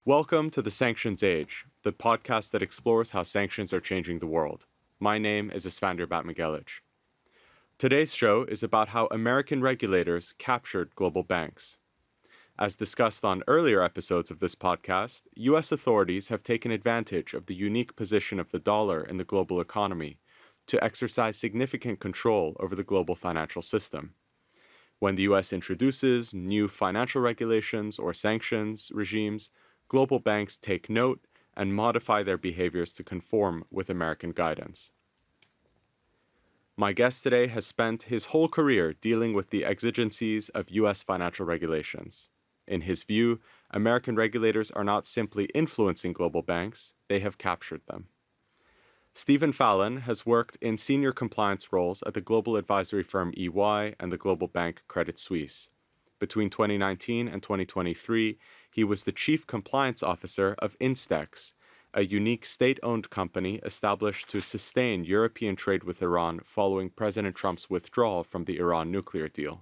Welcome to the Sanctions Age, the podcast that explores how sanctions are changing the world. My name is Isvander Batmagelic. Today's show is about how American regulators captured global banks. As discussed on earlier episodes of this podcast, U.S. authorities have taken advantage of the unique position of the dollar in the global economy to exercise significant control over the global financial system. When the U.S. introduces new financial regulations or sanctions regimes, global banks take note and modify their behaviors to conform with American guidance. My guest today has spent his whole career dealing with the exigencies of U.S. financial regulations. In his view, American regulators are not simply influencing global banks, they have captured them. Stephen Fallon has worked in senior compliance roles at the global advisory firm EY and the global bank Credit Suisse. Between 2019 and 2023, he was the chief compliance officer of INSTEX, a unique state-owned company established to sustain European trade with Iran following President Trump's withdrawal from the Iran nuclear deal.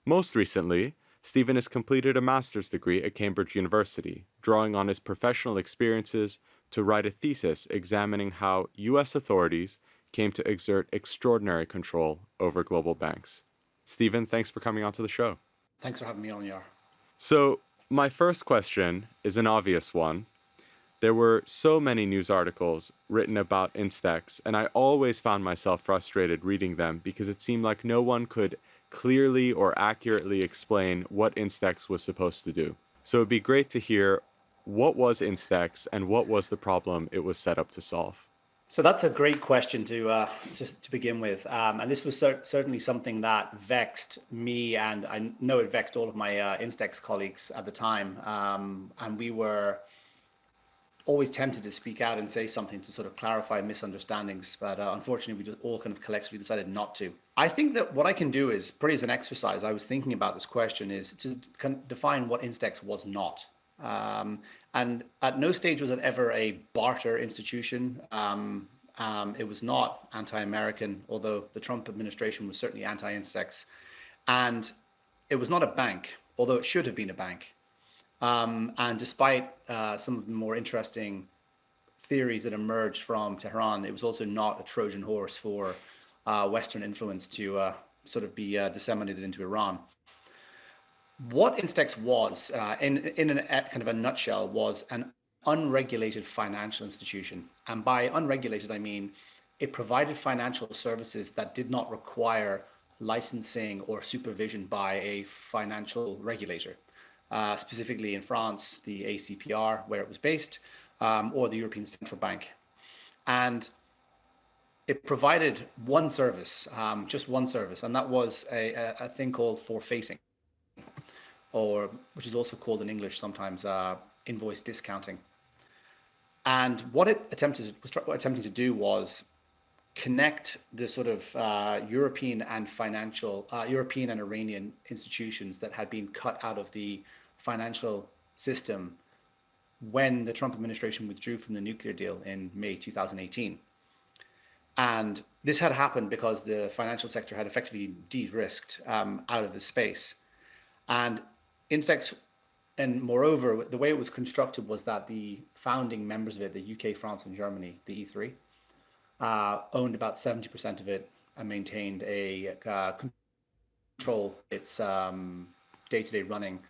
Most recently, Stephen has completed a master's degree at Cambridge University, drawing on his professional experiences to write a thesis examining how U.S. authorities came to exert extraordinary control over global banks. Stephen, thanks for coming onto the show. Thanks for having me on, Yar. So, my first question is an obvious one. There were so many news articles written about INSTEX, and I always found myself frustrated reading them because it seemed like no one could clearly or accurately explain what INSTEX was supposed to do. So it'd be great to hear, what was INSTEX and what was the problem it was set up to solve? So that's a great question to begin with, and this was certainly something that vexed me, and I know it vexed all of my INSTEX colleagues at the time, and we were always tempted to speak out and say something to sort of clarify misunderstandings, but unfortunately we just all kind of collectively decided not to. I think that what I can do is, pretty as an exercise, I was thinking about this question, is to kind of define what INSTEX was not. And at no stage was it ever a barter institution. It was not anti-American, although the Trump administration was certainly anti-INSTEX. And it was not a bank, although it should have been a bank. And despite some of the more interesting theories that emerged from Tehran, it was also not a Trojan horse for Western influence to sort of be disseminated into Iran. What INSTEX was, in a kind of a nutshell, was an unregulated financial institution. And by unregulated, I mean it provided financial services that did not require licensing or supervision by a financial regulator. Specifically in France, the ACPR, where it was based, or the European Central Bank. And it provided one service, just one service, and that was a thing called forfeiting, or which is also called in English sometimes invoice discounting. And what it was attempting to do was connect the sort of European and Iranian institutions that had been cut out of the financial system when the Trump administration withdrew from the nuclear deal in May 2018. And this had happened because the financial sector had effectively de-risked out of the space. And INSTEX, and moreover, the way it was constructed was that the founding members of it, the UK, France, and Germany, the E3, owned about 70% of it and maintained a control its day-to-day running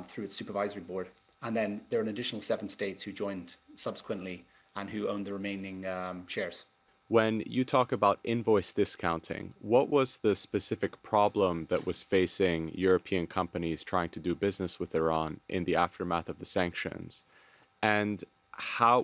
through its supervisory board. And then there are an additional 7 states who joined subsequently and who owned the remaining shares. When you talk about invoice discounting, what was the specific problem that was facing European companies trying to do business with Iran in the aftermath of the sanctions? And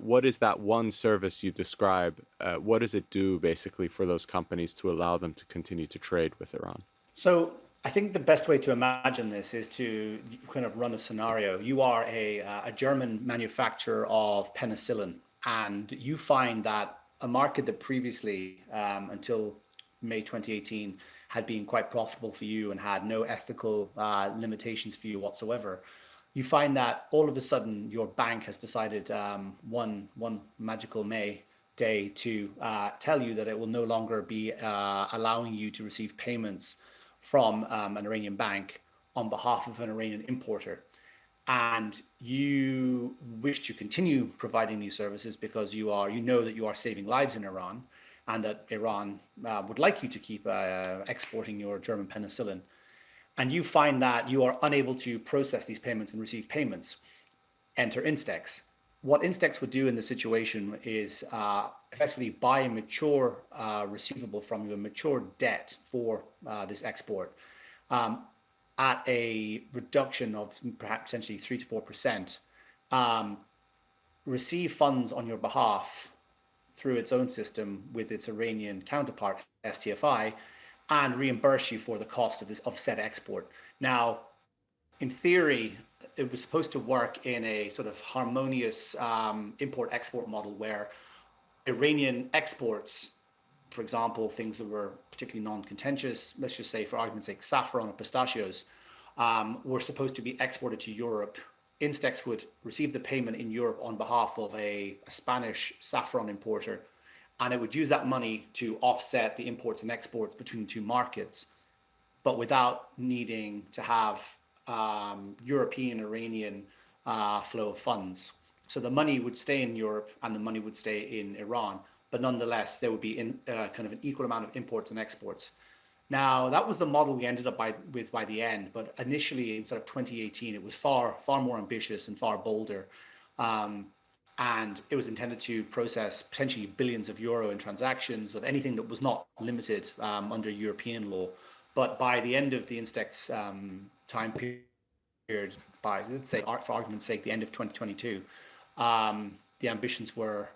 what is that one service you describe? What does it do basically for those companies to allow them to continue to trade with Iran? So I think the best way to imagine this is to kind of run a scenario. You are a German manufacturer of penicillin, and you find that a market that previously, until May 2018, had been quite profitable for you and had no ethical limitations for you whatsoever. You find that all of a sudden your bank has decided one magical May day to tell you that it will no longer be allowing you to receive payments from an Iranian bank on behalf of an Iranian importer. and you wish to continue providing these services because you know that you are saving lives in Iran, and that Iran would like you to keep exporting your German penicillin, and you find that you are unable to process these payments and receive payments, enter INSTEX. What INSTEX would do in this situation is effectively buy a mature receivable from you, a mature debt for this export, at a reduction of perhaps potentially 3 to 4%, receive funds on your behalf through its own system with its Iranian counterpart, STFI, and reimburse you for the cost of said export. Now, in theory, it was supposed to work in a sort of harmonious import-export model where Iranian exports, for example, things that were particularly non-contentious, let's just say for argument's sake, saffron or pistachios, were supposed to be exported to Europe. INSTEX would receive the payment in Europe on behalf of a Spanish saffron importer, and it would use that money to offset the imports and exports between the two markets, but without needing to have European Iranian flow of funds. So the money would stay in Europe and the money would stay in Iran, but nonetheless, there would be kind of an equal amount of imports and exports. Now, that was the model we ended up with by the end, but initially in sort of 2018, it was far more ambitious and far bolder. And it was intended to process potentially billions of euro in transactions of anything that was not limited under European law. But by the end of the INSTEX time period, by, let's say, for argument's sake, the end of 2022, the ambitions were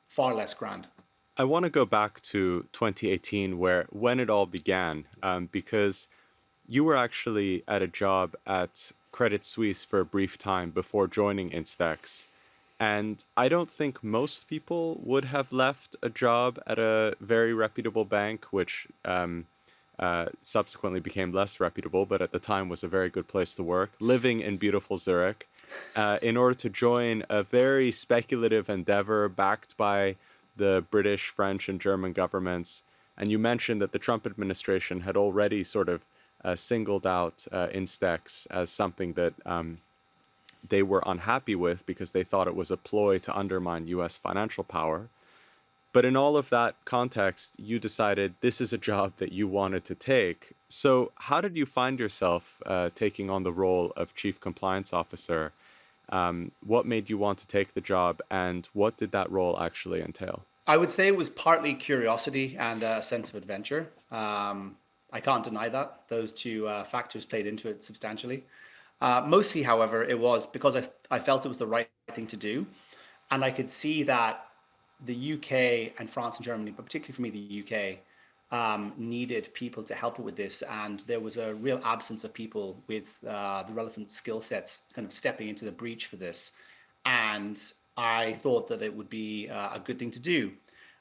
far less grand. I want to go back to 2018, when it all began, because you were actually at a job at Credit Suisse for a brief time before joining INSTEX. And I don't think most people would have left a job at a very reputable bank, which subsequently became less reputable, but at the time was a very good place to work, living in beautiful Zurich, in order to join a very speculative endeavor backed by the British, French, and German governments. And you mentioned that the Trump administration had already sort of singled out INSTEX as something that they were unhappy with because they thought it was a ploy to undermine US financial power. But in all of that context, you decided this is a job that you wanted to take. So how did you find yourself taking on the role of Chief Compliance Officer? What made you want to take the job, and what did that role actually entail? I would say it was partly curiosity and a sense of adventure. I can't deny that. Those two factors played into it substantially. Mostly, however, it was because I felt it was the right thing to do. And I could see that the UK and France and Germany, but particularly for me, the UK, needed people to help it with this. And there was a real absence of people with the relevant skill sets kind of stepping into the breach for this. And I thought that it would be a good thing to do.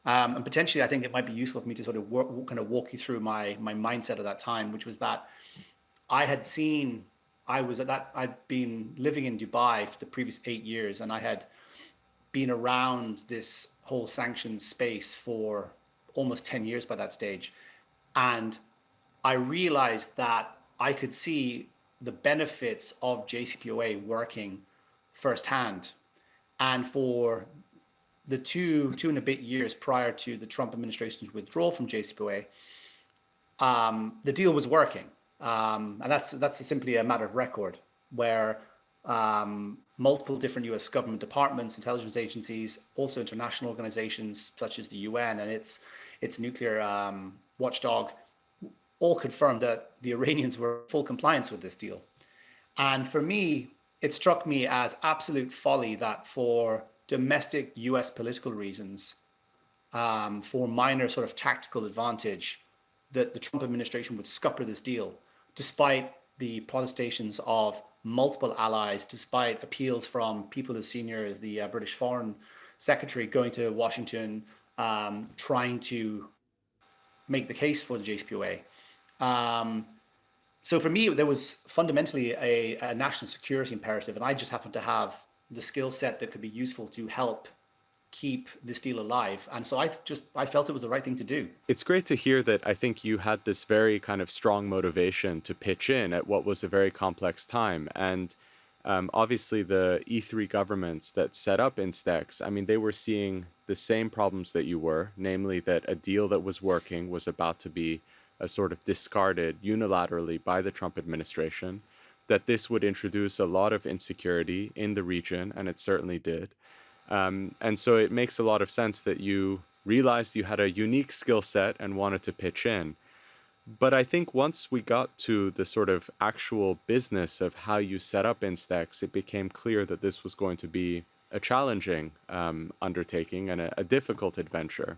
And potentially, I think it might be useful for me to sort of walk you through my mindset at that time, which was that I'd been living in Dubai for the previous 8 years, and I had been around this whole sanctions space for almost 10 years by that stage. And I realized that I could see the benefits of JCPOA working firsthand. And for the two and a bit years prior to the Trump administration's withdrawal from JCPOA, the deal was working. And that's simply a matter of record, where multiple different US government departments, intelligence agencies, also international organizations such as the UN and its nuclear watchdog, all confirmed that the Iranians were in full compliance with this deal. And for me, it struck me as absolute folly that for domestic US political reasons, for minor sort of tactical advantage, that the Trump administration would scupper this deal, despite the protestations of multiple allies, despite appeals from people as senior as the British Foreign Secretary going to Washington, trying to make the case for the JCPOA. So for me, there was fundamentally a national security imperative, and I just happened to have the skill set that could be useful to help keep this deal alive. And so I felt it was the right thing to do. It's great to hear that I think you had this very kind of strong motivation to pitch in at what was a very complex time. And obviously, the E3 governments that set up INSTEX, I mean, they were seeing the same problems that you were, namely that a deal that was working was about to be sort of discarded unilaterally by the Trump administration, that this would introduce a lot of insecurity in the region, and it certainly did. And so it makes a lot of sense that you realized you had a unique skill set and wanted to pitch in. But I think once we got to the sort of actual business of how you set up INSTEX, it became clear that this was going to be a challenging undertaking and a difficult adventure.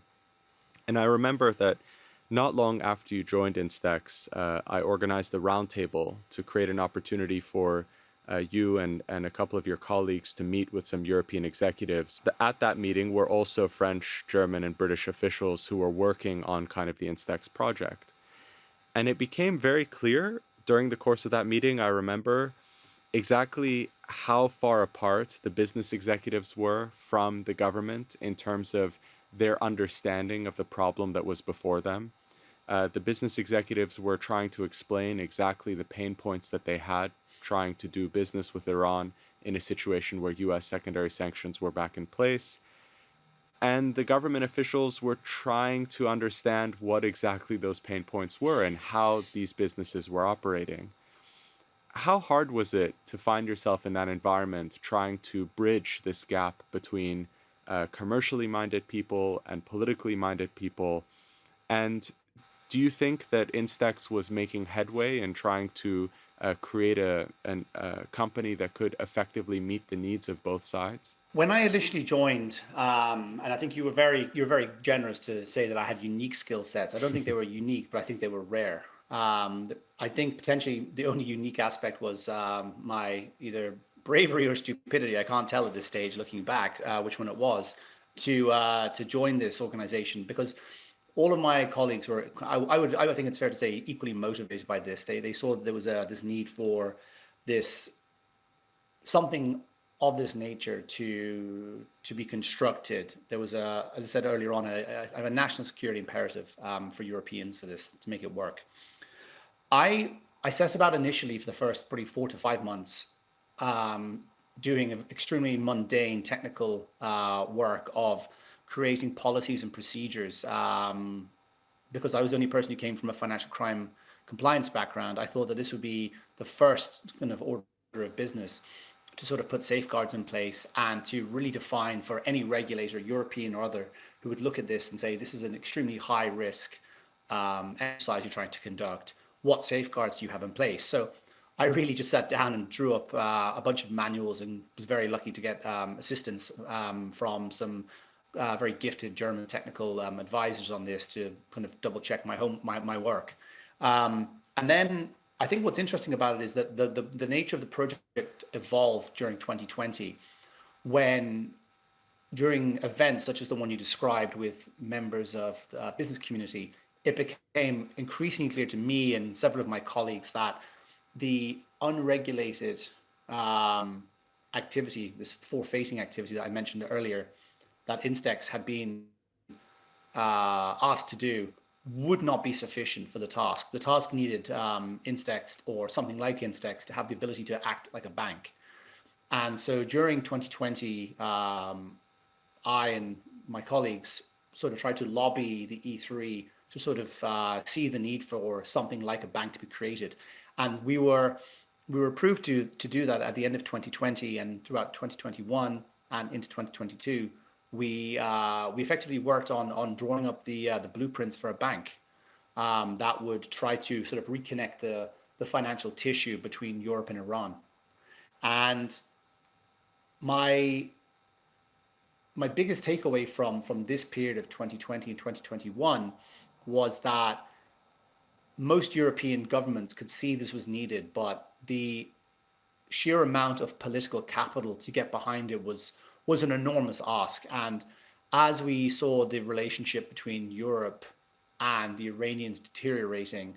And I remember that not long after you joined INSTEX, I organized a roundtable to create an opportunity for you and a couple of your colleagues to meet with some European executives. At that meeting were also French, German, and British officials who were working on kind of the INSTEX project. And it became very clear during the course of that meeting, I remember exactly how far apart the business executives were from the government in terms of their understanding of the problem that was before them. The business executives were trying to explain exactly the pain points that they had trying to do business with Iran in a situation where US secondary sanctions were back in place. And the government officials were trying to understand what exactly those pain points were and how these businesses were operating. How hard was it to find yourself in that environment trying to bridge this gap between commercially minded people and politically minded people? And do you think that INSTEX was making headway in trying to create a company that could effectively meet the needs of both sides? When I initially joined, and I think you were very generous to say that I had unique skill sets. I don't think they were unique, but I think they were rare. I think potentially the only unique aspect was my either bravery or stupidity. I can't tell at this stage, looking back, which one it was, to join this organization, because all of my colleagues were, I think it's fair to say, equally motivated by this. They saw that there was this need for this something of this nature to be constructed. There was as I said earlier on, a national security imperative for Europeans for this to make it work. I set about initially for the first probably 4 to 5 months doing an extremely mundane technical work of creating policies and procedures. Because I was the only person who came from a financial crime compliance background, I thought that this would be the first kind of order of business to sort of put safeguards in place and to really define for any regulator, European or other, who would look at this and say, this is an extremely high risk exercise you're trying to conduct. What safeguards do you have in place? So I really just sat down and drew up a bunch of manuals and was very lucky to get assistance from some very gifted German technical advisors on this to kind of double check my work. And then I think what's interesting about it is that the nature of the project evolved during 2020, when during events such as the one you described with members of the business community, it became increasingly clear to me and several of my colleagues that the unregulated activity, this forfeiting activity that I mentioned earlier, that INSTEX had been asked to do, would not be sufficient for the task. The task needed INSTEX or something like INSTEX to have the ability to act like a bank. And so during 2020, I and my colleagues sort of tried to lobby the E3 to sort of see the need for something like a bank to be created. And we were approved to do that at the end of 2020, and throughout 2021 and into 2022. We effectively worked on drawing up the blueprints for a bank that would try to sort of reconnect the financial tissue between Europe and Iran. And my biggest takeaway from this period of 2020 and 2021 was that most European governments could see this was needed, but the sheer amount of political capital to get behind it was an enormous ask. And as we saw the relationship between Europe and the Iranians deteriorating,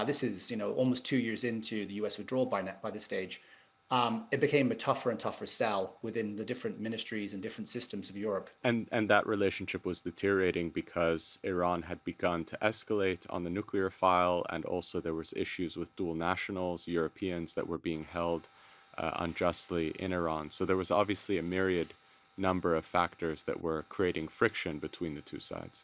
this is almost 2 years into the US withdrawal by this stage, it became a tougher and tougher sell within the different ministries and different systems of Europe. And that relationship was deteriorating because Iran had begun to escalate on the nuclear file, and also there was issues with dual nationals, Europeans that were being held unjustly in Iran. So there was obviously a myriad number of factors that were creating friction between the two sides.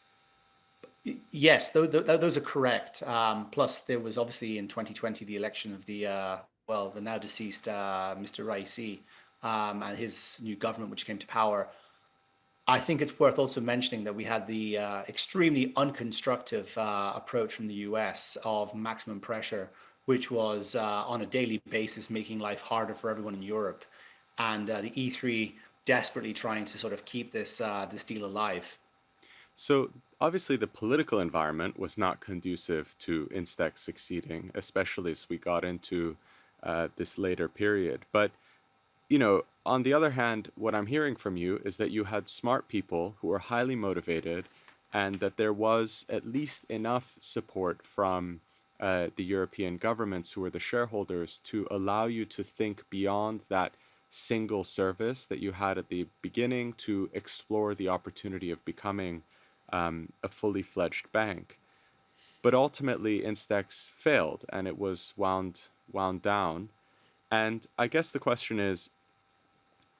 Yes, those are correct. Plus, there was obviously in 2020 the election of the now deceased Mr. Raisi and his new government, which came to power. I think it's worth also mentioning that we had the extremely unconstructive approach from the US of maximum pressure, which was on a daily basis making life harder for everyone in Europe, and the E3 desperately trying to sort of keep this deal alive. So obviously the political environment was not conducive to INSTEX succeeding, especially as we got into this later period. But on the other hand, what I'm hearing from you is that you had smart people who were highly motivated, and that there was at least enough support from the European governments who were the shareholders to allow you to think beyond that single service that you had at the beginning to explore the opportunity of becoming a fully fledged bank. But ultimately, INSTEX failed and it was wound down. And I guess the question is,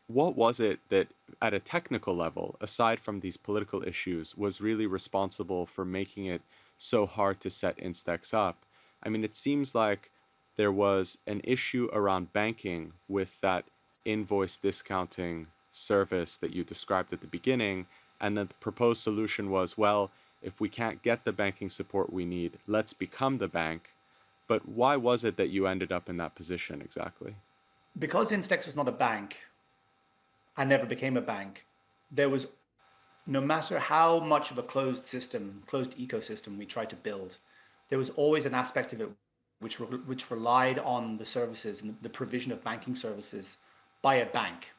what was it that, at a technical level, aside from these political issues, was really responsible for making it so hard to set INSTEX up? I mean, it seems like there was an issue around banking with that invoice discounting service that you described at the beginning, and then the proposed solution was, well, if we can't get the banking support we need, let's become the bank. But why was it that you ended up in that position exactly? Because Instex was not a bank and never became a bank, there was, no matter how much of a closed ecosystem we tried to build, there was always an aspect of it which relied on the services and the provision of banking services by a bank.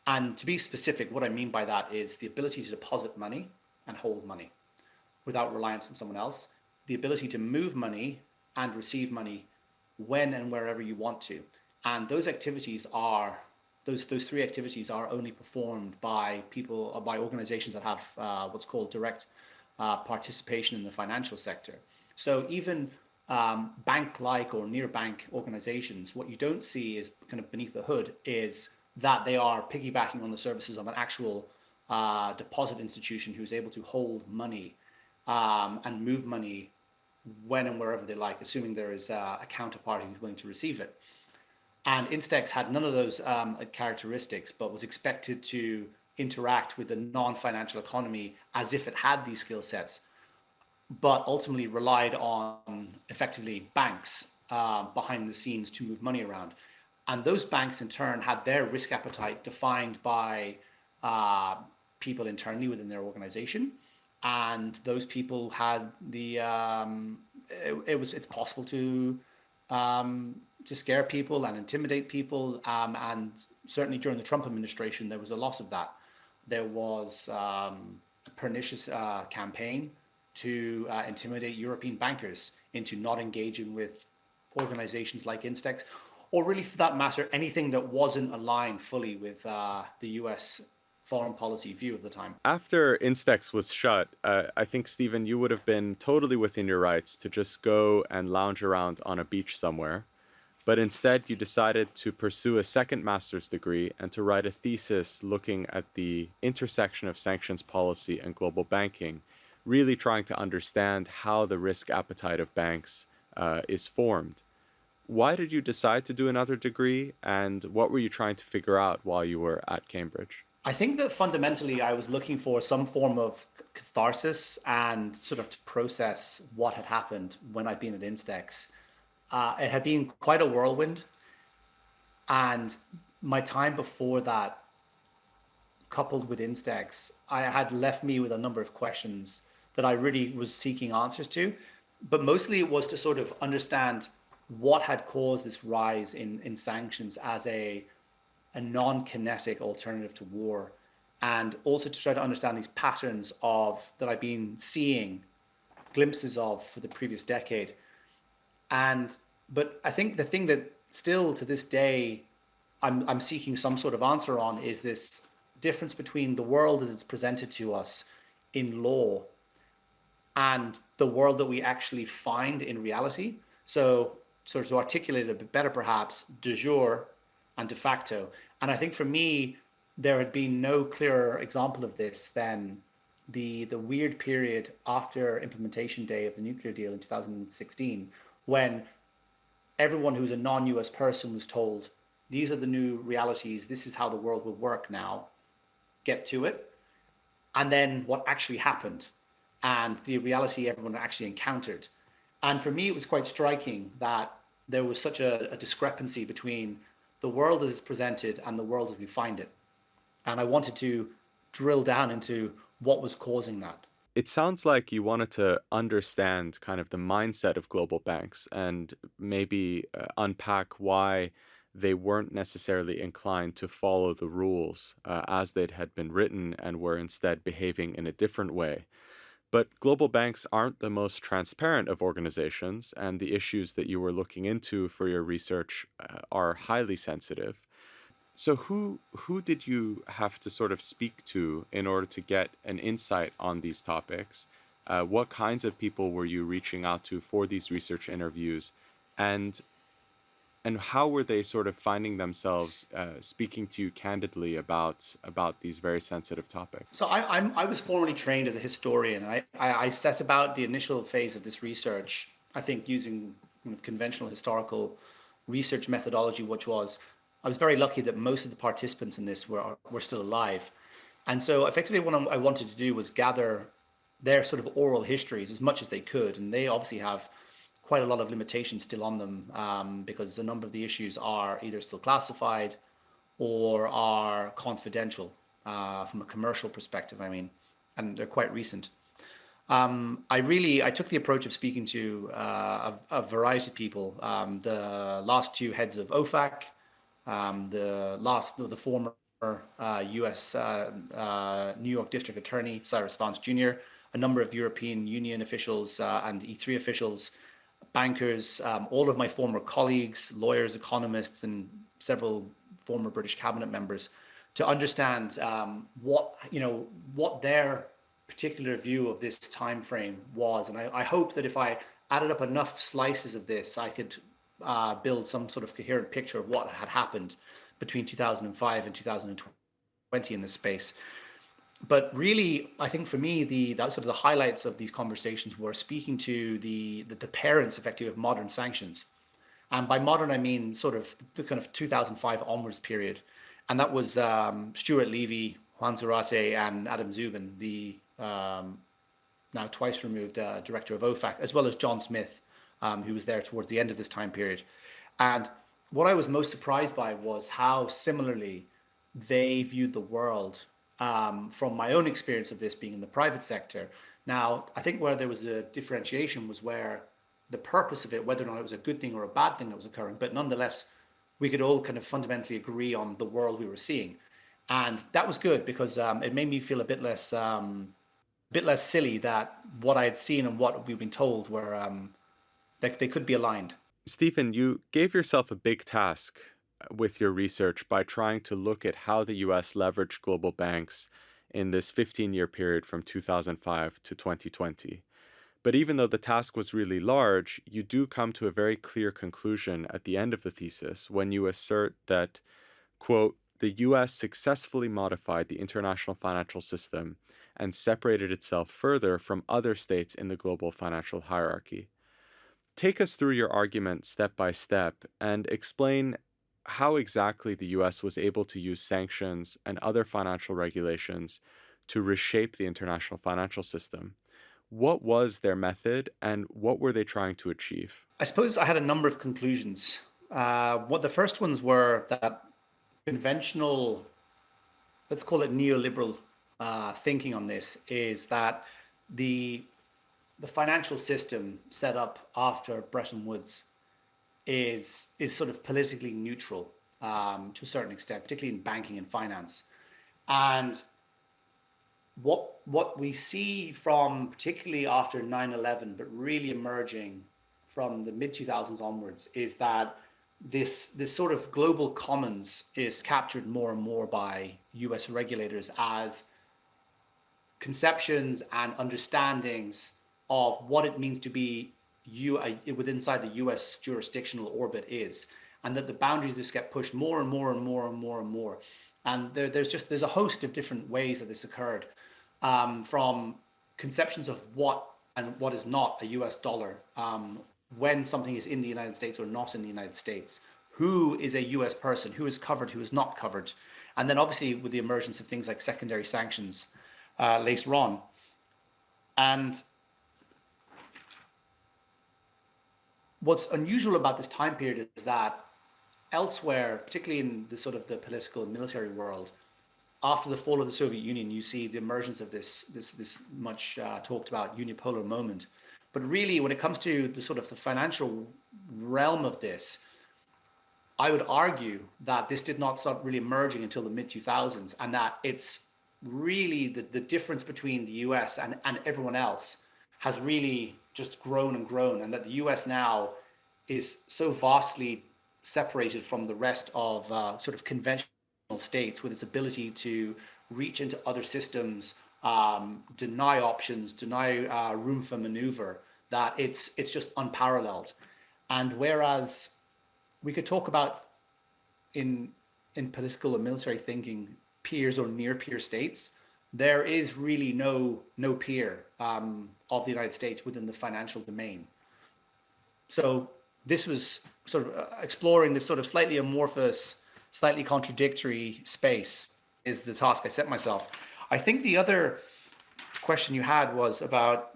And to be specific, what I mean by that is the ability to deposit money and hold money without reliance on someone else, the ability to move money and receive money when and wherever you want to. And those activities are, those three activities are only performed by people, or by organizations that have what's called direct participation in the financial sector. So even bank-like or near-bank organizations, what you don't see is kind of beneath the hood is that they are piggybacking on the services of an actual deposit institution who's able to hold money and move money when and wherever they like, assuming there is a counterparty who's willing to receive it. And Instex had none of those characteristics, but was expected to interact with the non-financial economy as if it had these skill sets, but ultimately relied on effectively banks behind the scenes to move money around. And those banks in turn had their risk appetite defined by people internally within their organization. And those people had the, it's possible to scare people and intimidate people. And certainly during the Trump administration, there was a lot of that. There was a pernicious campaign to intimidate European bankers into not engaging with organizations like Instex, or really for that matter, anything that wasn't aligned fully with the US foreign policy view of the time. After INSTEX was shut, I think, Stephen, you would have been totally within your rights to just go and lounge around on a beach somewhere. But instead, you decided to pursue a second master's degree and to write a thesis looking at the intersection of sanctions policy and global banking, really trying to understand how the risk appetite of banks is formed. Why did you decide to do another degree, and what were you trying to figure out while you were at Cambridge? I think that fundamentally I was looking for some form of catharsis and sort of to process what had happened when I'd been at Instex. It had been quite a whirlwind, and my time before that, coupled with Instex, I had left me with a number of questions that I really was seeking answers to. But mostly it was to sort of understand what had caused this rise in sanctions as a non-kinetic alternative to war, and also to try to understand these patterns of that I've been seeing glimpses of for the previous decade. But I think the thing that still to this day I'm seeking some sort of answer on is this difference between the world as it's presented to us in law and the world that we actually find in reality. So, sort of to articulate it a bit better, perhaps, de jure and de facto. And I think for me, there had been no clearer example of this than the weird period after implementation day of the nuclear deal in 2016, when everyone who's a non-US person was told, these are the new realities, this is how the world will work now, get to it. And then what actually happened and the reality everyone actually encountered. And for me, it was quite striking that there was such a discrepancy between the world as it's presented and the world as we find it. And I wanted to drill down into what was causing that. It sounds like you wanted to understand kind of the mindset of global banks and maybe unpack why they weren't necessarily inclined to follow the rules as they had been written and were instead behaving in a different way. But global banks aren't the most transparent of organizations, and the issues that you were looking into for your research are highly sensitive. So who did you have to sort of speak to in order to get an insight on these topics? What kinds of people were you reaching out to for these research interviews, and how were they sort of finding themselves speaking to you candidly about these very sensitive topics? So I was formerly trained as a historian. I set about the initial phase of this research, I think, using conventional historical research methodology, which was, I was very lucky that most of the participants in this were still alive. And so effectively what I wanted to do was gather their sort of oral histories as much as they could. And they obviously have quite a lot of limitations still on them, because a number of the issues are either still classified or are confidential from a commercial perspective, I mean, and they're quite recent. I took the approach of speaking to a variety of people. The last two heads of OFAC, the former U.S. New York District Attorney Cyrus Vance Jr., a number of European Union officials and E3 officials, bankers, all of my former colleagues, lawyers, economists, and several former British cabinet members, to understand what their particular view of this time frame was. And I hope that if I added up enough slices of this, I could build some sort of coherent picture of what had happened between 2005 and 2020 in this space. But really, I think for me, that sort of the highlights of these conversations were speaking to the parents, effectively, of modern sanctions. And by modern, I mean sort of the kind of 2005 onwards period. And that was Stuart Levy, Juan Zarate, and Adam Zubin, the now twice removed director of OFAC, as well as John Smith, who was there towards the end of this time period. And what I was most surprised by was how similarly they viewed the world, from my own experience of this being in the private sector. Now, I think where there was a differentiation was where the purpose of it, whether or not it was a good thing or a bad thing that was occurring, but nonetheless, we could all kind of fundamentally agree on the world we were seeing. And that was good because it made me feel a bit less silly that what I had seen and what we've been told were that they could be aligned. Stephen, you gave yourself a big task with your research by trying to look at how the US leveraged global banks in this 15-year period from 2005 to 2020. But even though the task was really large, you do come to a very clear conclusion at the end of the thesis when you assert that, quote, the US successfully modified the international financial system and separated itself further from other states in the global financial hierarchy. Take us through your argument step by step and explain how exactly the US was able to use sanctions and other financial regulations to reshape the international financial system. What was their method and what were they trying to achieve? I suppose I had a number of conclusions. What the first ones were that conventional, let's call it neoliberal thinking on this, is that the financial system set up after Bretton Woods is sort of politically neutral to a certain extent, particularly in banking and finance. And what we see from particularly after 9/11, but really emerging from the mid 2000s onwards, is that this sort of global commons is captured more and more by US regulators as conceptions and understandings of what it means to be within inside the US jurisdictional orbit is, and that the boundaries just get pushed more and more and more and more and more. And there's a host of different ways that this occurred, from conceptions of what and what is not a US dollar, when something is in the United States or not in the United States, who is a US person, who is covered, who is not covered. And then obviously with the emergence of things like secondary sanctions later on. And what's unusual about this time period is that elsewhere, particularly in the sort of the political and military world, after the fall of the Soviet Union, you see the emergence of this much talked about unipolar moment. But really, when it comes to the sort of the financial realm of this, I would argue that this did not start really emerging until the mid 2000s, and that it's really the difference between the US and everyone else has really just grown and grown, and that the US now is so vastly separated from the rest of sort of conventional states, with its ability to reach into other systems, deny options, deny room for maneuver, that it's just unparalleled. And whereas we could talk about in political and military thinking peers or near peer states, there is really no peer of the United States within the financial domain. So this was sort of exploring this sort of slightly amorphous, slightly contradictory space is the task I set myself. I think the other question you had was about,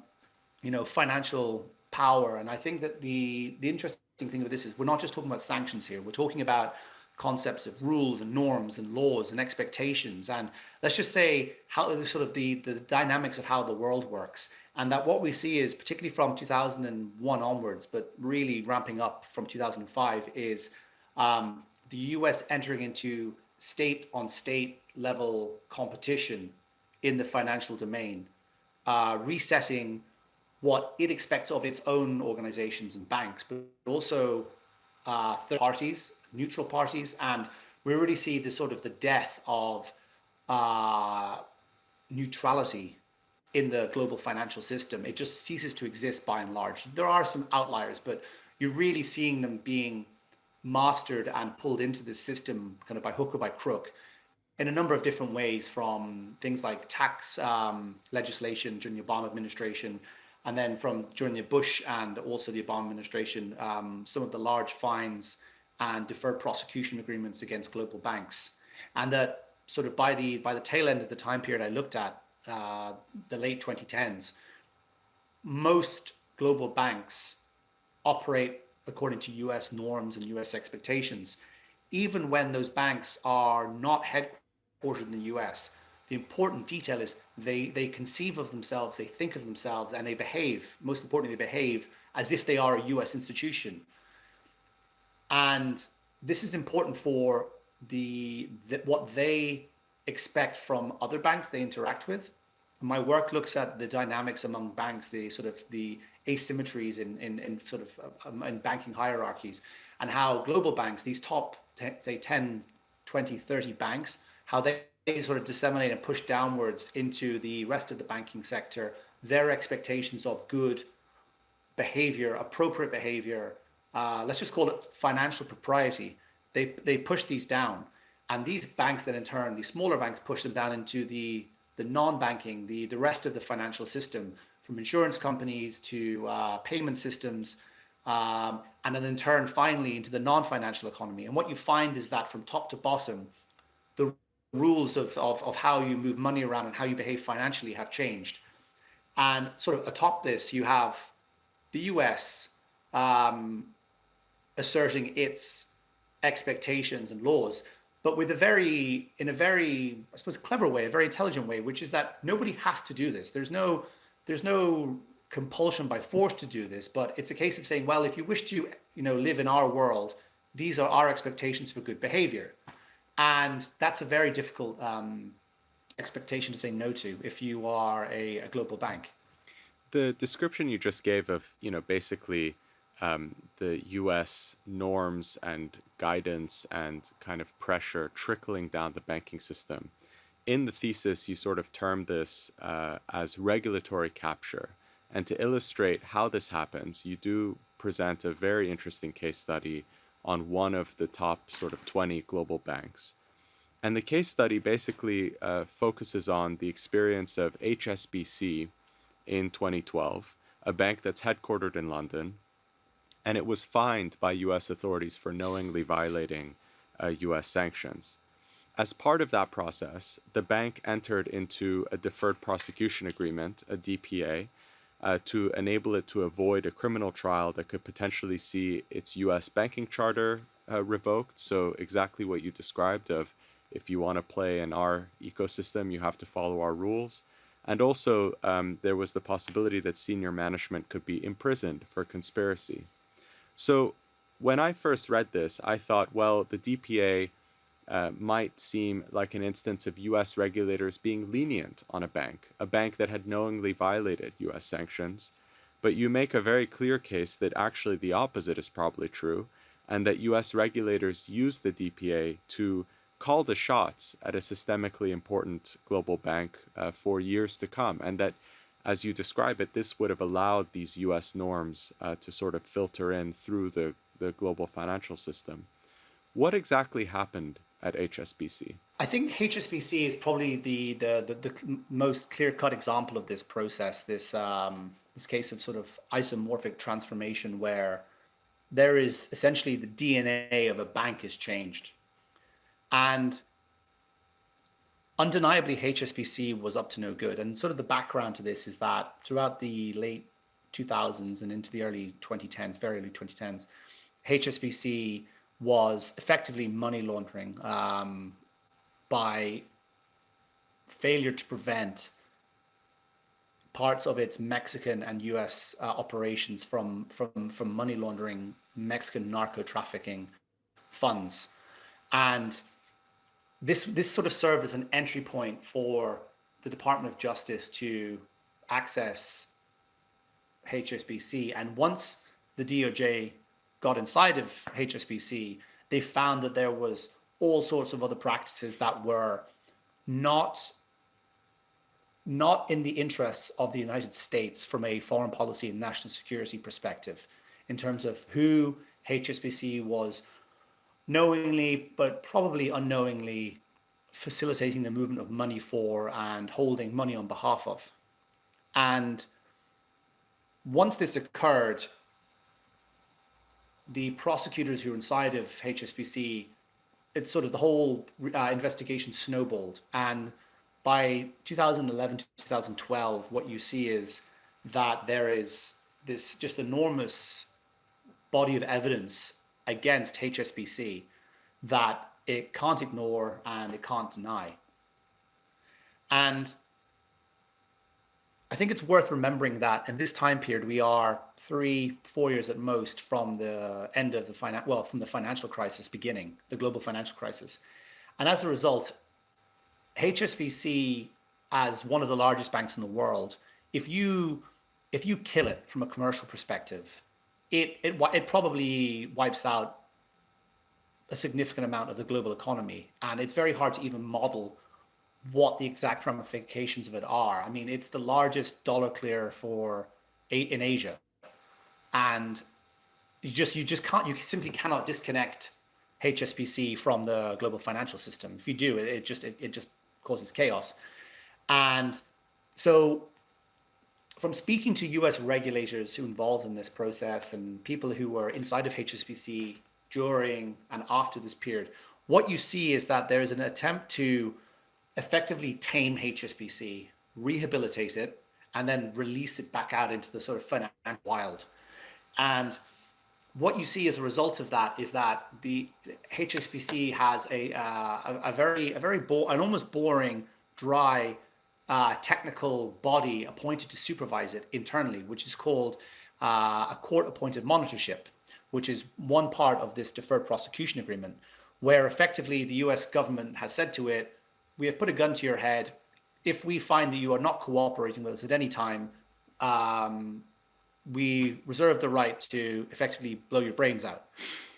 financial power. And I think that the interesting thing with this is we're not just talking about sanctions here. We're talking about concepts of rules and norms and laws and expectations. And let's just say how sort of the dynamics of how the world works. And that what we see is, particularly from 2001 onwards, but really ramping up from 2005, is the US entering into state on state level competition in the financial domain, resetting what it expects of its own organizations and banks, but also third parties, neutral parties. And we already see the sort of the death of neutrality in the global financial system. It just ceases to exist by and large. There are some outliers, but you're really seeing them being mastered and pulled into this system kind of by hook or by crook in a number of different ways, from things like tax legislation during the Obama administration, and then from during the Bush and also the Obama administration, some of the large fines and deferred prosecution agreements against global banks. And that sort of by the tail end of the time period I looked at, the late 2010s, most global banks operate according to US norms and US expectations. Even when those banks are not headquartered in the US, the important detail is they conceive of themselves, they think of themselves, and they behave, most importantly, they behave as if they are a US institution. And this is important for what they expect from other banks they interact with. My work looks at the dynamics among banks, the sort of the asymmetries in sort of in banking hierarchies, and how global banks, these top, say 10, 20, 30 banks, how they sort of disseminate and push downwards into the rest of the banking sector their expectations of good behavior, appropriate behavior, let's just call it financial propriety. They push these down, and these banks then in turn, these smaller banks, push them down into the non-banking, the rest of the financial system, from insurance companies to payment systems, and then in turn finally into the non-financial economy. And what you find is that from top to bottom, the rules of how you move money around and how you behave financially have changed. And sort of atop this, you have the US asserting its expectations and laws, but with in a very, I suppose, clever way, a very intelligent way, which is that nobody has to do this. There's no compulsion by force to do this, but it's a case of saying, well, if you wish to, live in our world, these are our expectations for good behavior. And that's a very difficult expectation to say no to if you are a global bank. The description you just gave of, basically the US norms and guidance and kind of pressure trickling down the banking system. In the thesis, you sort of term this as regulatory capture. And to illustrate how this happens, you do present a very interesting case study on one of the top sort of 20 global banks. And the case study basically focuses on the experience of HSBC in 2012, a bank that's headquartered in London, and it was fined by US authorities for knowingly violating US sanctions. As part of that process, the bank entered into a deferred prosecution agreement, a DPA, to enable it to avoid a criminal trial that could potentially see its US banking charter revoked. So exactly what you described of if you want to play in our ecosystem, you have to follow our rules. And also, there was the possibility that senior management could be imprisoned for conspiracy. So when I first read this, I thought, well, the DPA might seem like an instance of US regulators being lenient on a bank that had knowingly violated US sanctions. But you make a very clear case that actually the opposite is probably true, and that US regulators use the DPA to call the shots at a systemically important global bank for years to come. And that, as you describe it, this would have allowed these US norms to sort of filter in through the global financial system. What exactly happened at HSBC? I think HSBC is probably the most clear-cut example of this process, this case of sort of isomorphic transformation where there is essentially the DNA of a bank is changed. And undeniably, HSBC was up to no good. And sort of the background to this is that throughout the late 2000s and into the early 2010s, very early 2010s, HSBC was effectively money laundering by failure to prevent parts of its Mexican and US operations from money laundering Mexican narco trafficking funds. And this sort of served as an entry point for the Department of Justice to access HSBC. And once the DOJ got inside of HSBC, they found that there was all sorts of other practices that were not in the interests of the United States from a foreign policy and national security perspective, in terms of who HSBC was knowingly, but probably unknowingly, facilitating the movement of money for and holding money on behalf of. And once this occurred, the prosecutors who were inside of HSBC, it's sort of the whole investigation snowballed. And by 2011 to 2012, what you see is that there is this just enormous body of evidence against HSBC that it can't ignore and it can't deny. And I think it's worth remembering that in this time period, we are 3-4 years at most from the end of from the financial crisis beginning, the global financial crisis. And as a result, HSBC, as one of the largest banks in the world, if you kill it from a commercial perspective, it probably wipes out a significant amount of the global economy. And it's very hard to even model what the exact ramifications of it are. I mean, it's the largest dollar clear in Asia. And you simply cannot disconnect HSBC from the global financial system. If you do, it just causes chaos. And so from speaking to US regulators who involved in this process and people who were inside of HSBC during and after this period, what you see is that there is an attempt to effectively tame HSBC, rehabilitate it, and then release it back out into the sort of financial wild. And what you see as a result of that is that the HSBC has an almost boring, dry, technical body appointed to supervise it internally, which is called a court-appointed monitorship, which is one part of this deferred prosecution agreement, where effectively the US government has said to it, we have put a gun to your head. If we find that you are not cooperating with us at any time, we reserve the right to effectively blow your brains out.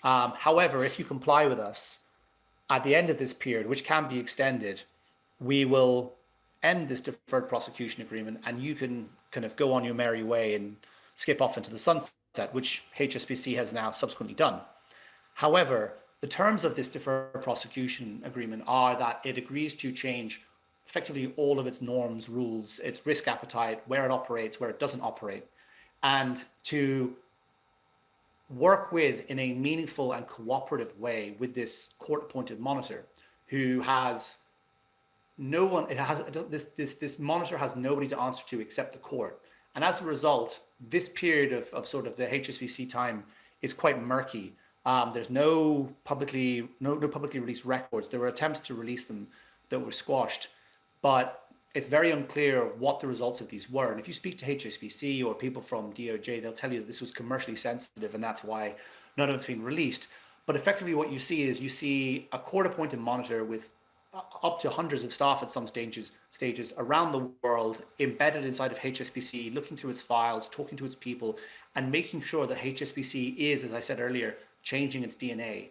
However, if you comply with us at the end of this period, which can be extended, we will end this deferred prosecution agreement, and you can kind of go on your merry way and skip off into the sunset, which HSBC has now subsequently done. However, the terms of this deferred prosecution agreement are that it agrees to change effectively all of its norms, rules, its risk appetite, where it operates, where it doesn't operate, and to work with in a meaningful and cooperative way with this court-appointed monitor who has no one. This monitor has nobody to answer to except the court, and as a result, this period of sort of the HSBC time is quite murky. There's no publicly released records. There were attempts to release them that were squashed, but it's very unclear what the results of these were. And if you speak to HSBC or people from DOJ, they'll tell you that this was commercially sensitive and that's why none of it's been released. But effectively what you see a court-appointed monitor with up to hundreds of staff at some stages around the world, embedded inside of HSBC, looking through its files, talking to its people, and making sure that HSBC is, as I said earlier, changing its DNA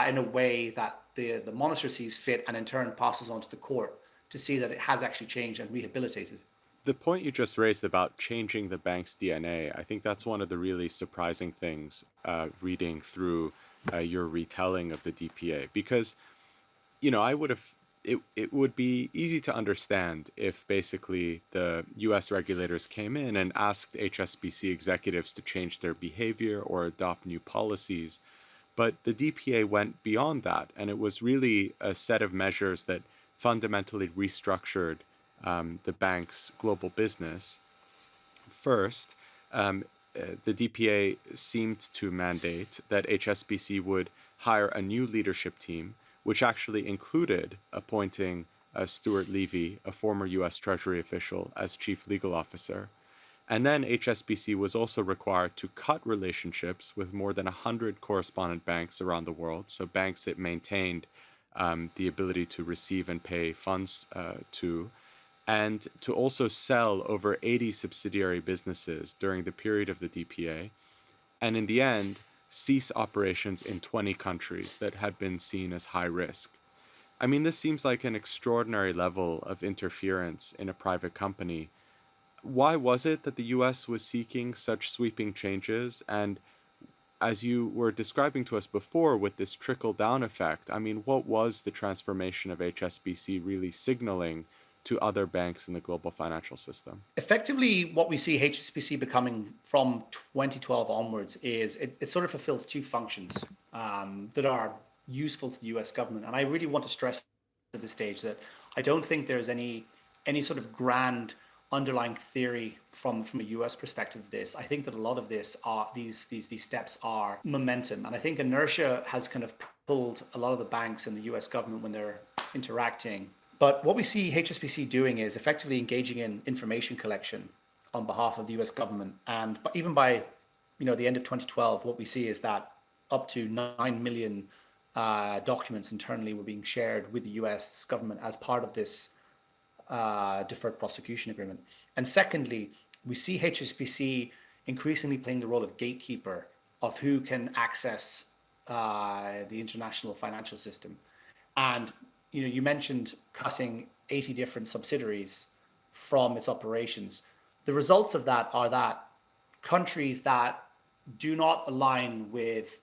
in a way that the monitor sees fit and in turn passes on to the court to see that it has actually changed and rehabilitated. The point you just raised about changing the bank's DNA, I think that's one of the really surprising things reading through your retelling of the DPA, because, I would have, it would be easy to understand if basically the US regulators came in and asked HSBC executives to change their behavior or adopt new policies. But the DPA went beyond that, and it was really a set of measures that fundamentally restructured the bank's global business. First, the DPA seemed to mandate that HSBC would hire a new leadership team, which actually included appointing Stuart Levy, a former US Treasury official, as chief legal officer. And then HSBC was also required to cut relationships with more than 100 correspondent banks around the world, so banks it maintained the ability to receive and pay funds to, and to also sell over 80 subsidiary businesses during the period of the DPA, and in the end, cease operations in 20 countries that had been seen as high risk. I mean, this seems like an extraordinary level of interference in a private company. Why was it that the US was seeking such sweeping changes? And as you were describing to us before with this trickle-down effect, I mean, what was the transformation of HSBC really signaling to other banks in the global financial system? Effectively, what we see HSBC becoming from 2012 onwards is it sort of fulfills two functions that are useful to the US government. And I really want to stress at this stage that I don't think there's any sort of grand underlying theory from a US perspective of this. I think that a lot of this are these steps are momentum. And I think inertia has kind of pulled a lot of the banks and the US government when they're interacting. But what we see HSBC doing is effectively engaging in information collection on behalf of the US government. And even by the end of 2012, what we see is that up to 9 million documents internally were being shared with the US government as part of this deferred prosecution agreement. And secondly, we see HSBC increasingly playing the role of gatekeeper of who can access the international financial system. And you mentioned cutting 80 different subsidiaries from its operations. The results of that are that countries that do not align with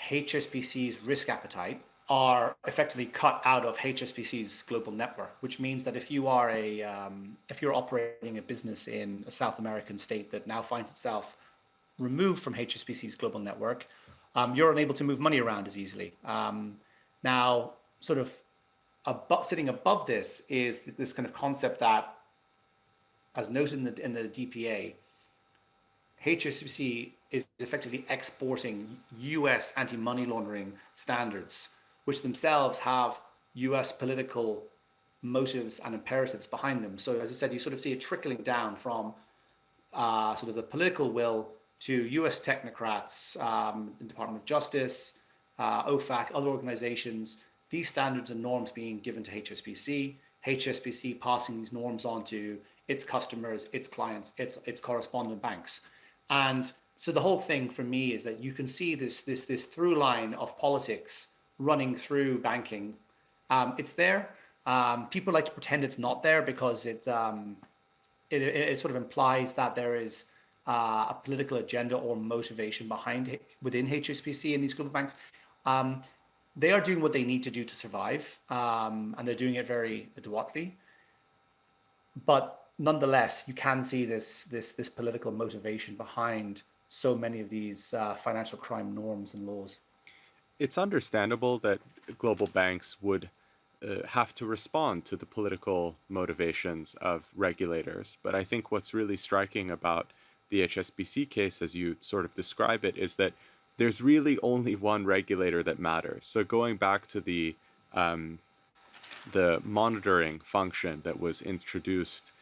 HSBC's risk appetite are effectively cut out of HSBC's global network, which means that if you're operating a business in a South American state that now finds itself removed from HSBC's global network, you're unable to move money around as easily. Now, sort of sitting above this is this kind of concept that, as noted in the DPA, HSBC is effectively exporting US anti-money laundering standards, which themselves have US political motives and imperatives behind them. So as I said, you sort of see it trickling down from sort of the political will to US technocrats, the Department of Justice, OFAC, other organizations, these standards and norms being given to HSBC, HSBC passing these norms on to its customers, its clients, its correspondent banks. And so the whole thing for me is that you can see this through line of politics running through banking. It's there. People like to pretend it's not there because it sort of implies that there is a political agenda or motivation behind within HSBC and these global banks. Um, they are doing what they need to do to survive, and they're doing it very adroitly. But nonetheless, you can see this political motivation behind so many of these financial crime norms and laws. It's understandable that global banks would have to respond to the political motivations of regulators. But I think what's really striking about the HSBC case, as you sort of describe it, is that there's really only one regulator that matters. So going back to the monitoring function that was introduced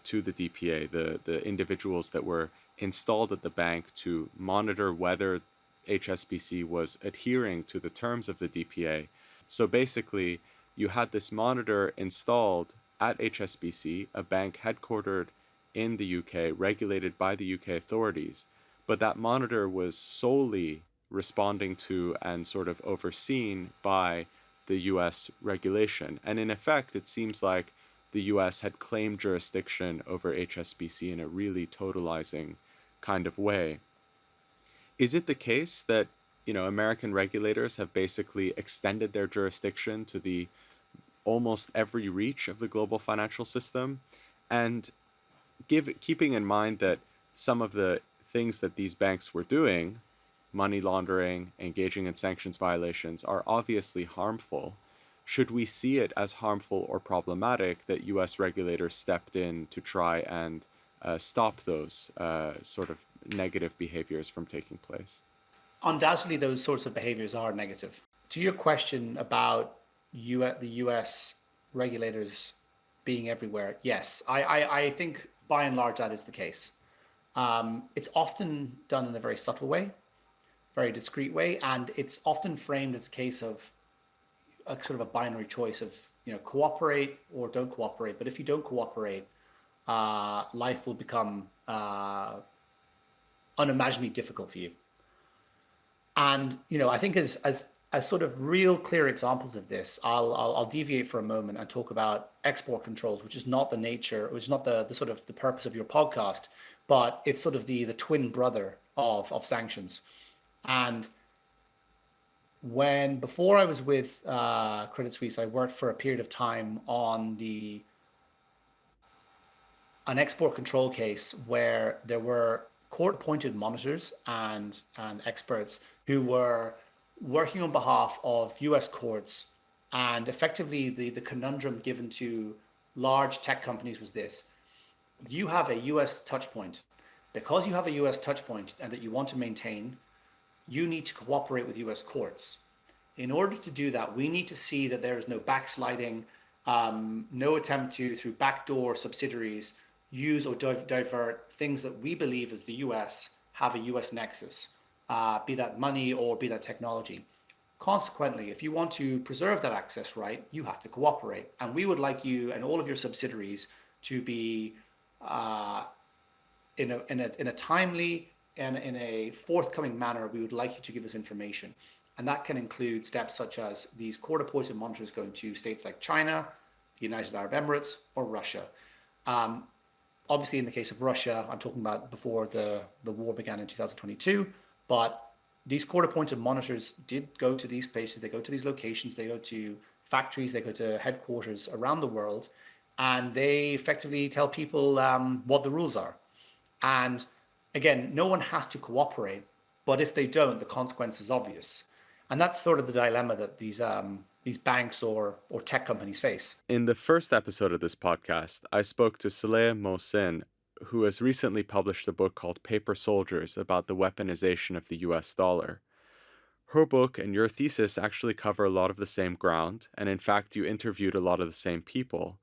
to the DPA, the individuals that were installed at the bank to monitor whether HSBC was adhering to the terms of the DPA. So basically, you had this monitor installed at HSBC, a bank headquartered in the UK, regulated by the UK authorities. But that monitor was solely responding to and sort of overseen by the US regulation. And in effect, it seems like the US had claimed jurisdiction over HSBC in a really totalizing kind of way. Is it the case that, American regulators have basically extended their jurisdiction to the almost every reach of the global financial system? And keeping in mind that some of the things that these banks were doing, money laundering, engaging in sanctions violations, are obviously harmful. Should we see it as harmful or problematic that US regulators stepped in to try and stop those sort of negative behaviors from taking place? Undoubtedly, those sorts of behaviors are negative. To your question about the US regulators being everywhere, yes, I think by and large that is the case. It's often done in a very subtle way, very discreet way, and it's often framed as a case of a sort of a binary choice of cooperate or don't cooperate. But if you don't cooperate, life will become unimaginably difficult for you. And I think as sort of real clear examples of this, I'll deviate for a moment and talk about export controls, which is not the nature, which is not the sort of the purpose of your podcast, but it's sort of the twin brother of sanctions. And before I was with Credit Suisse, I worked for a period of time on an export control case where there were court-appointed monitors and experts who were working on behalf of US courts. And effectively, the conundrum given to large tech companies was this: you have a US touch point. Because you have a US touch point and that you want to maintain, you need to cooperate with US courts. In order to do that, we need to see that there is no backsliding, no attempt to, through backdoor subsidiaries, use or divert things that we believe as the US have a US nexus, be that money or be that technology. Consequently, if you want to preserve that access right, you have to cooperate. And we would like you and all of your subsidiaries to be in a timely and in a forthcoming manner. We would like you to give us information. And that can include steps such as these court-appointed monitors going to states like China, the United Arab Emirates, or Russia. Obviously, in the case of Russia, I'm talking about before the war began in 2022, but these court-appointed monitors did go to these places, they go to these locations, they go to factories, they go to headquarters around the world, and they effectively tell people what the rules are. And again, no one has to cooperate, but if they don't, the consequence is obvious. And that's sort of the dilemma that these banks or tech companies face. In the first episode of this podcast, I spoke to Saleha Mohsin, who has recently published a book called Paper Soldiers about the weaponization of the US dollar. Her book and your thesis actually cover a lot of the same ground, and in fact, you interviewed a lot of the same people.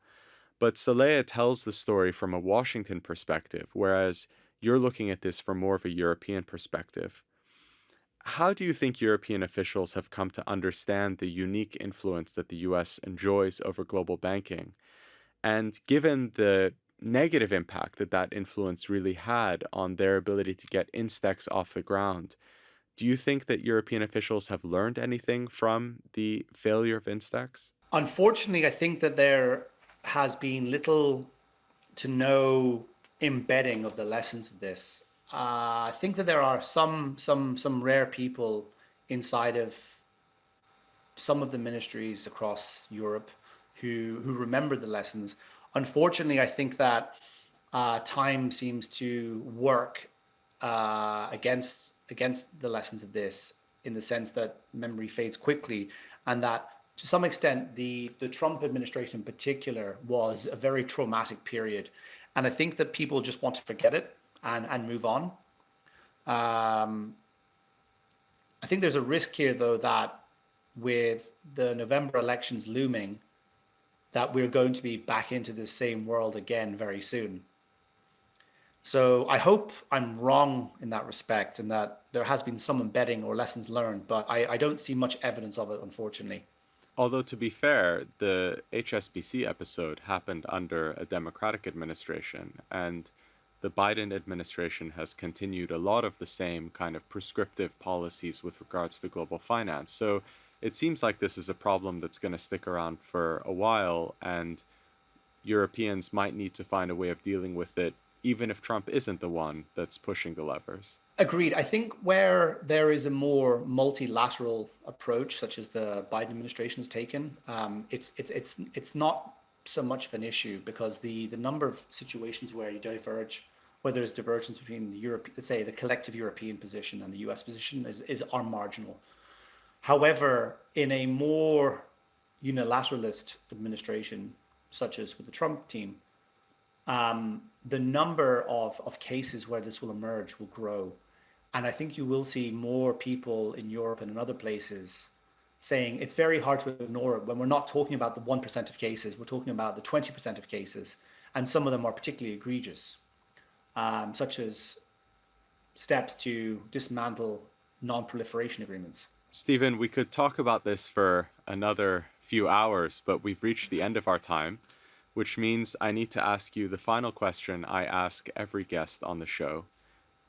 But Saleha tells the story from a Washington perspective, whereas you're looking at this from more of a European perspective. How do you think European officials have come to understand the unique influence that the US enjoys over global banking? And given the negative impact that that influence really had on their ability to get INSTEX off the ground. Do you think that European officials have learned anything from the failure of INSTEX? Unfortunately, I think that there has been little to no embedding of the lessons of this. I think that there are some rare people inside of some of the ministries across Europe who remember the lessons. Unfortunately, I think that time seems to work against the lessons of this, in the sense that memory fades quickly, and that to some extent the Trump administration in particular was a very traumatic period, and I think that people just want to forget it and move on. Um, I think there's a risk here, though, that with the November elections looming, that we're going to be back into the same world again very soon. So I hope I'm wrong in that respect, and that there has been some embedding or lessons learned, but I don't see much evidence of it, unfortunately. Although, to be fair, the HSBC episode happened under a Democratic administration, and the Biden administration has continued a lot of the same kind of prescriptive policies with regards to global finance. So it seems like this is a problem that's going to stick around for a while, and Europeans might need to find a way of dealing with it, even if Trump isn't the one that's pushing the levers. Agreed. I think where there is a more multilateral approach, such as the Biden administration has taken, it's not so much of an issue, because the number of situations where you diverge, where there's divergence between the Europe, let's say the collective European position and the U.S. position, are marginal. However, in a more unilateralist administration, such as with the Trump team, the number of cases where this will emerge will grow. And I think you will see more people in Europe and in other places saying it's very hard to ignore it when we're not talking about the 1% of cases, we're talking about the 20% of cases. And some of them are particularly egregious, such as steps to dismantle non-proliferation agreements. Stephen, we could talk about this for another few hours, but we've reached the end of our time, which means I need to ask you the final question I ask every guest on the show.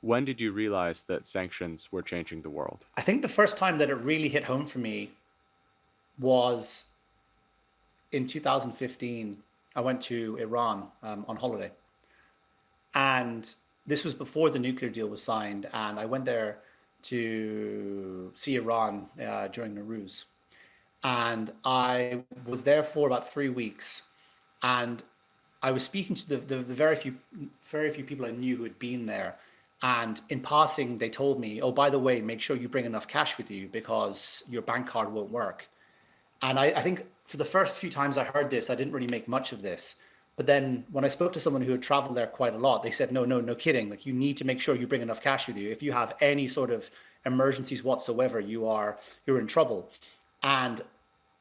When did you realize that sanctions were changing the world? I think the first time that it really hit home for me was in 2015. I went to Iran on holiday. And this was before the nuclear deal was signed. And I went there to see Iran during Nowruz. And I was there for about 3 weeks. And I was speaking to the very few people I knew who had been there. And in passing, they told me, oh, by the way, make sure you bring enough cash with you because your bank card won't work. And I think for the first few times I heard this, I didn't really make much of this. But then when I spoke to someone who had traveled there quite a lot, they said, no kidding. Like, you need to make sure you bring enough cash with you. If you have any sort of emergencies whatsoever, you're in trouble. And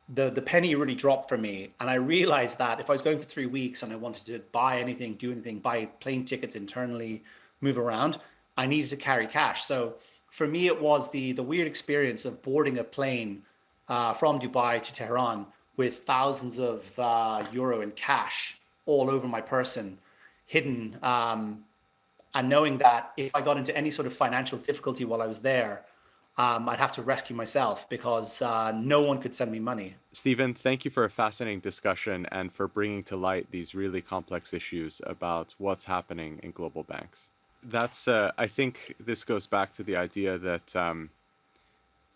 the penny really dropped for me. And I realized that if I was going for 3 weeks and I wanted to buy anything, do anything, buy plane tickets internally, move around, I needed to carry cash. So for me, it was the weird experience of boarding a plane from Dubai to Tehran with thousands of euro in cash all over my person, hidden, and knowing that if I got into any sort of financial difficulty while I was there, I'd have to rescue myself because no one could send me money. Stephen, thank you for a fascinating discussion and for bringing to light these really complex issues about what's happening in global banks. I think this goes back to the idea that,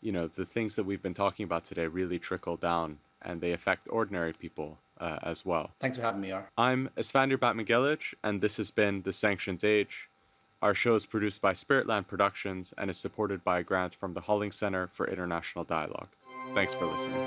the things that we've been talking about today really trickle down and they affect ordinary people as well. Thanks for having me, Ar. I'm Esfandir Batmagelic, and this has been The Sanctions Age. Our show is produced by Spiritland Productions and is supported by a grant from the Holling Center for International Dialogue. Thanks for listening.